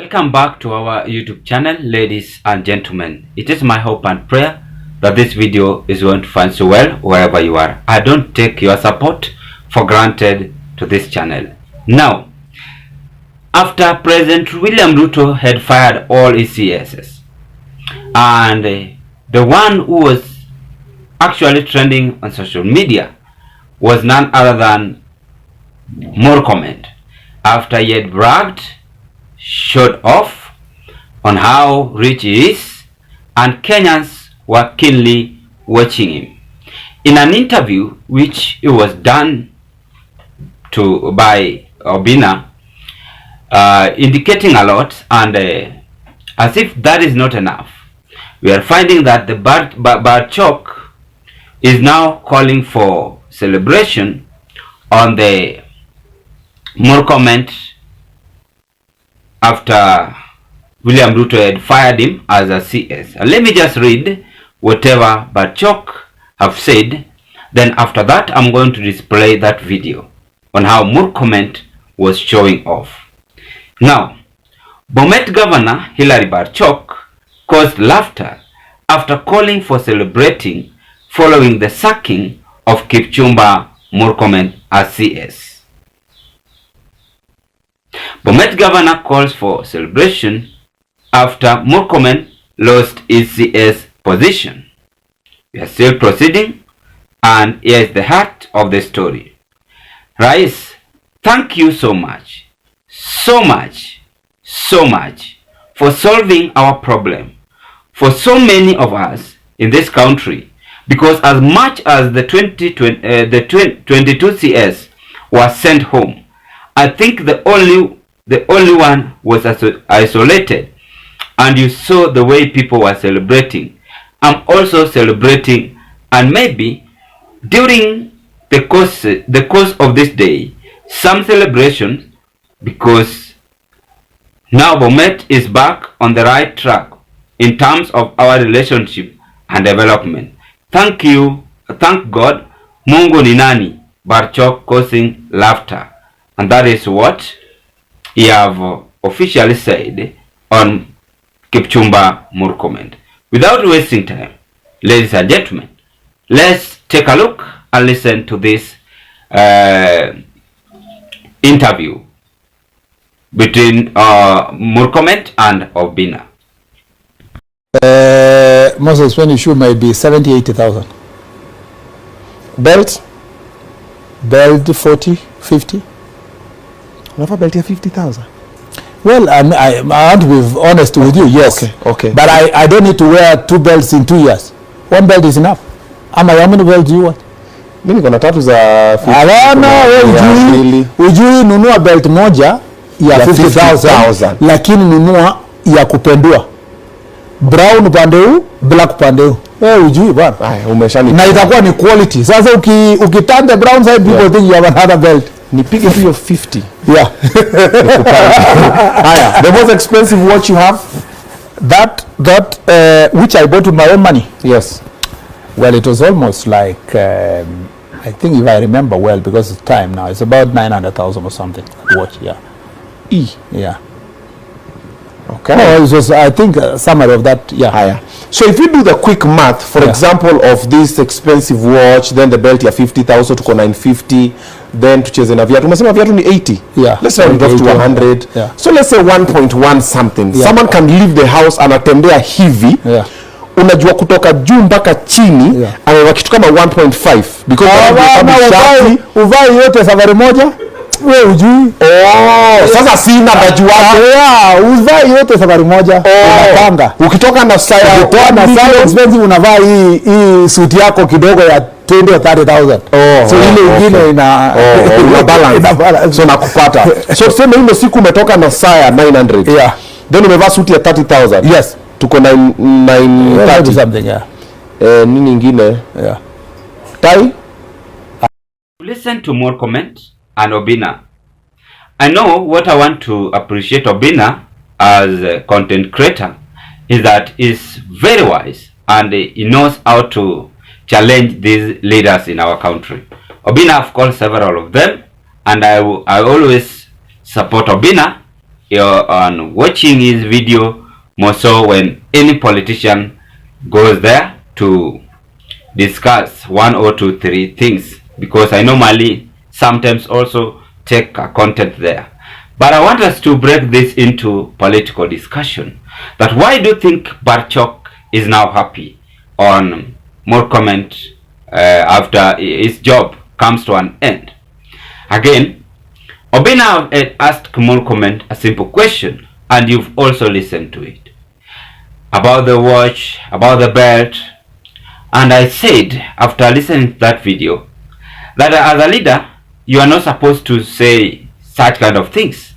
Welcome back to our YouTube channel, ladies and gentlemen. It is my hope and prayer that this video is going to find you well wherever you are. I don't take your support for granted to this channel. Now, after President William Ruto had fired all his CSs, and the one who was actually trending on social media was none other than Murkomen, after he had bragged, showed off on how rich he is, and Kenyans were keenly watching him. In an interview which it was done by Obina, indicating a lot, and as if that is not enough, we are finding that the Barchok is now calling for celebration on the Murkomen after William Ruto had fired him as a CS. And let me just read whatever Barchok have said. Then after that, I'm going to display that video on how Murkomen was showing off. Now, Bomet Governor Hilary Barchok caused laughter after calling for celebrating following the sacking of Kipchumba Murkomen as CS. Bomet Governor calls for celebration after Murkomen lost his CS position. We are still proceeding, and here is the heart of the story. Rais, thank you so much for solving our problem for so many of us in this country, because as much as the 22 CS were sent home, I think the only one was isolated, and you saw the way people were celebrating. I'm also celebrating, and maybe during the course of this day, some celebrations, because now Bomet is back on the right track in terms of our relationship and development. Thank you, thank God. Mungu ni nani? Barchok causing laughter. And that is what he have officially said on Kipchumba Murkomen. Without wasting time, ladies and gentlemen, let's take a look and listen to this interview between Murkomen and Obina. Most expensive shoe might be 70,000-80,000. Belt 40-50. Never belt here 50,000. Well, I want to be honest with you, yes. Okay. But I don't need to wear 2 belts in 2 years. 1 belt is enough. How many belts do you want? Mimi niko na tatu za 50. Hapana, wewe ujui nunua belt moja ya 50,000, lakini nunua ya kupendua. Brown upande huu, black upande huu. Wewe ujui bwana. Umeshani. Na itakuwa ni quality. Sasa ukiturn the brown side, people think you have another belt. Nipige tu hiyo 50. Yeah. The most expensive watch you have? That which I bought with my own money. Yes. Well, it was almost like I think, if I remember well, because it's time now, it's about 900,000 or something. Watch, yeah. Yeah. Okay. No, it was, I think, summary of that, yeah. Higher. So if you do the quick math, for example, of this expensive watch, then the belt ya 50,000 tuko 950, then tucheze na viatu. Tumesema viatu ni 80. Yeah. Let's say it off to 100. Yeah. So let's say 1.1 something. Yeah. Someone can leave the house anatembea hivi. Yeah. Unajua kutoka juu mpaka chini, yeah, anaona kitu kama 1.5 because uvai yote safari moja. Wewe ujui. Sasa sina najua. Uvai yote safari moja. Unapanga. Ukitoka na style expensive, unavaa hii suit yako kidogo ya 20 or 30,000. So ile nyingine ina balance. So nakupata. So tuseme ile siku umetoka na saya 900. Yeah. Then umevaa suit ya 30,000. Yes. Tuko 930 something, yeah. Nini nyingine? Yeah. Tai? Listen to more comments and Obina. I know what I want to appreciate Obina as a content creator is that he's very wise and he knows how to challenge these leaders in our country. Obina, I've called several of them, and I always support Obina on watching his video, more so when any politician goes there to discuss one or two, three things, because I normally sometimes also take a content there. But I want us to break this into political discussion. That why do you think Barchok is now happy on murkomen after his job comes to an end? Again, Obina asked murkomen a simple question, and you've also listened to it, about the watch, about the belt. And I said, after listening to that video, that as a leader, you are not supposed to say such kind of things.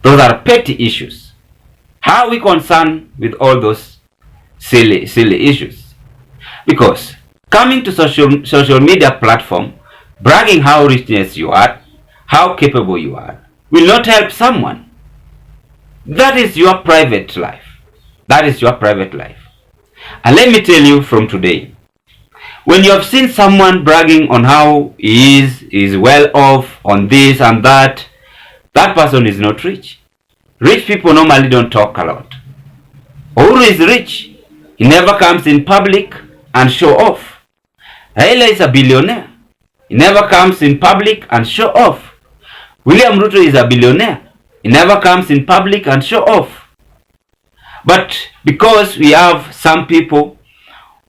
Those are petty issues. How are we concerned with all those silly issues? Because coming to social media platform, bragging how richness you are, how capable you are, will not help someone. That is your private life. That is your private life. And let me tell you from today, when you have seen someone bragging on how he is well off on this and that, that person is not rich. Rich people normally don't talk a lot. Uhuru is rich. He never comes in public and show off. Raila is a billionaire. He never comes in public and show off. William Ruto is a billionaire. He never comes in public and show off. But because we have some people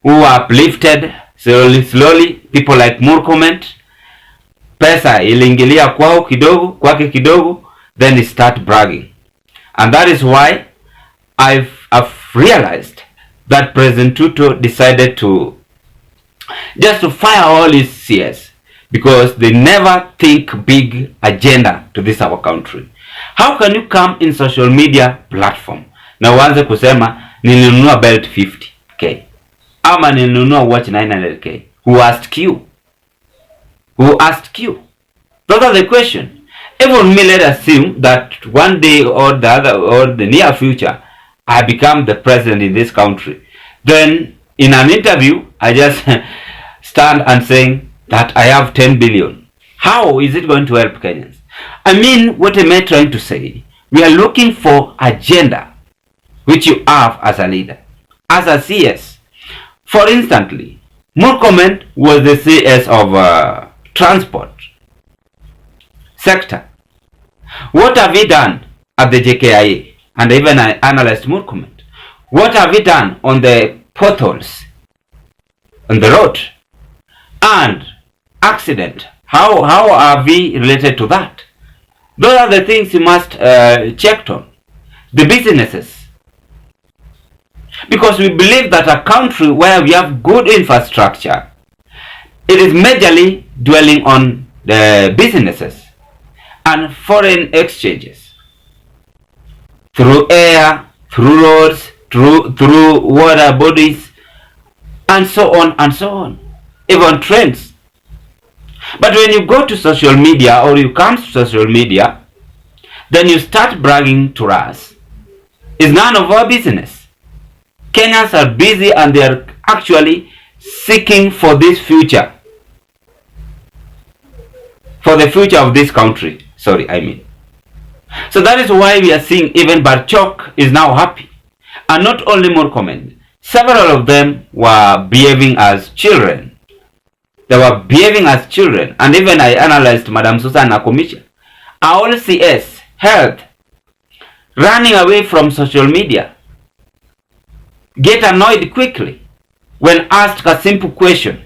who are uplifted slowly, people like murkomen, pesa iliingilia kwake kidogo, then he start bragging. And that is why I've realized that President Ruto decided to just to fire all his CS, because they never think big agenda to this our country. How can you come in social media platform na uanze kusema nilinunua belt 50k ama nilinunua watch 900k? Who asked you? Who asked you? Those are the question. Even me, let assume that one day or the other or the near future I become the president in this country. Then in an interview I just stand and saying that I have 10 billion. How is it going to help Kenyans? I mean, what am I trying to say? We are looking for agenda which you have as a leader, as a CS. For instance, murkomen was the CS of transport sector. What have we done at the JKIA? And even I analyzed murkomen. What have we done on the potholes on the road? And accident, how are we related to that? Those are the things you must check on. The businesses. Because we believe that a country where we have good infrastructure, it is majorly dwelling on the businesses and foreign exchanges. Through air, through roads, through water bodies, and so on and so on. Even trains. But when you go to social media or you come to social media, then you start bragging to us. It's none of our business. Kenyans are busy and they are actually seeking for this future. For the future of this country. So that is why we are seeing even Barchok is now happy. And not only murkomen. Several of them were behaving as children. They were behaving as children. And even I analyzed Madam Susan Nakumisha. Our CS, health, running away from social media. Get annoyed quickly when asked a simple question.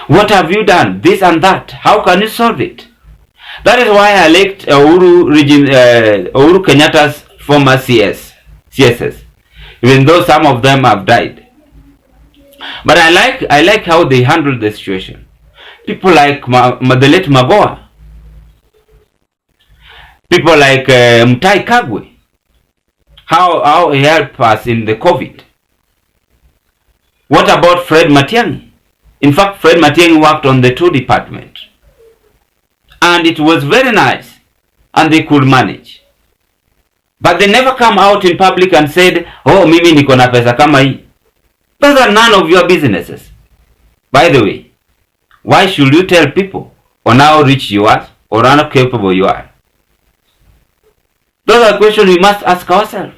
What have you done? This and that. How can you solve it? That is why I liked Uhuru Kenyatta's former CSS. Even though some of them have died. But I like how they handled the situation. People like the late Magoa. People like Mutahi Kagwe. How he helped us in the COVID. What about Fred Matiang'i? In fact, Fred Matiang'i worked on the 2 department. And it was very nice. And they could manage. But they never come out in public and said, oh, mimi niko na pesa kama hii. Those are none of your businesses. By the way, why should you tell people on how rich you are or how capable you are? Those are questions we must ask ourselves.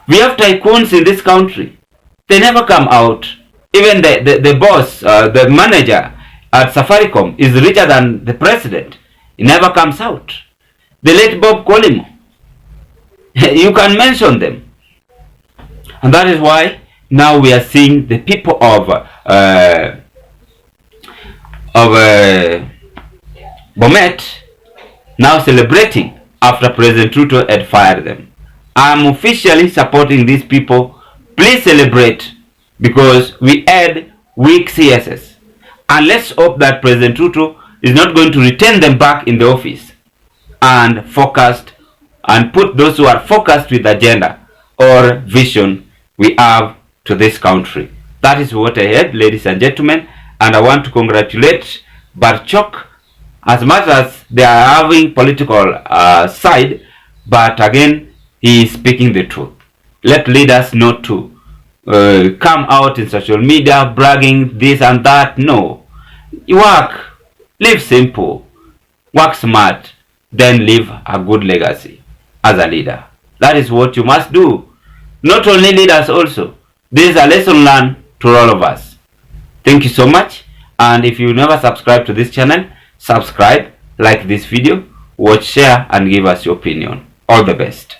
We have tycoons in this country. They never come out. Even the boss, the manager at Safaricom is richer than the president. He never comes out. The late Bob Colimo. You can mention them. And that is why now we are seeing the people of Bomet now celebrating after President Ruto had fired them. I'm officially supporting these people. Please celebrate, because we had weak CSS. And let's hope that President Ruto is not going to retain them back in the office and focused and put those who are focused with agenda or vision we have to this country. That is what I had, ladies and gentlemen, and I want to congratulate Barchok, as much as they are having political side, but again, he is speaking the truth. Let leaders not to come out in social media bragging this and that. No. You work, live simple, work smart, then leave a good legacy as a leader. That is what you must do. Not only leaders also. This is a lesson learned to all of us. Thank you so much. And if you never subscribe to this channel, subscribe, like this video, watch, share, and give us your opinion. All the best.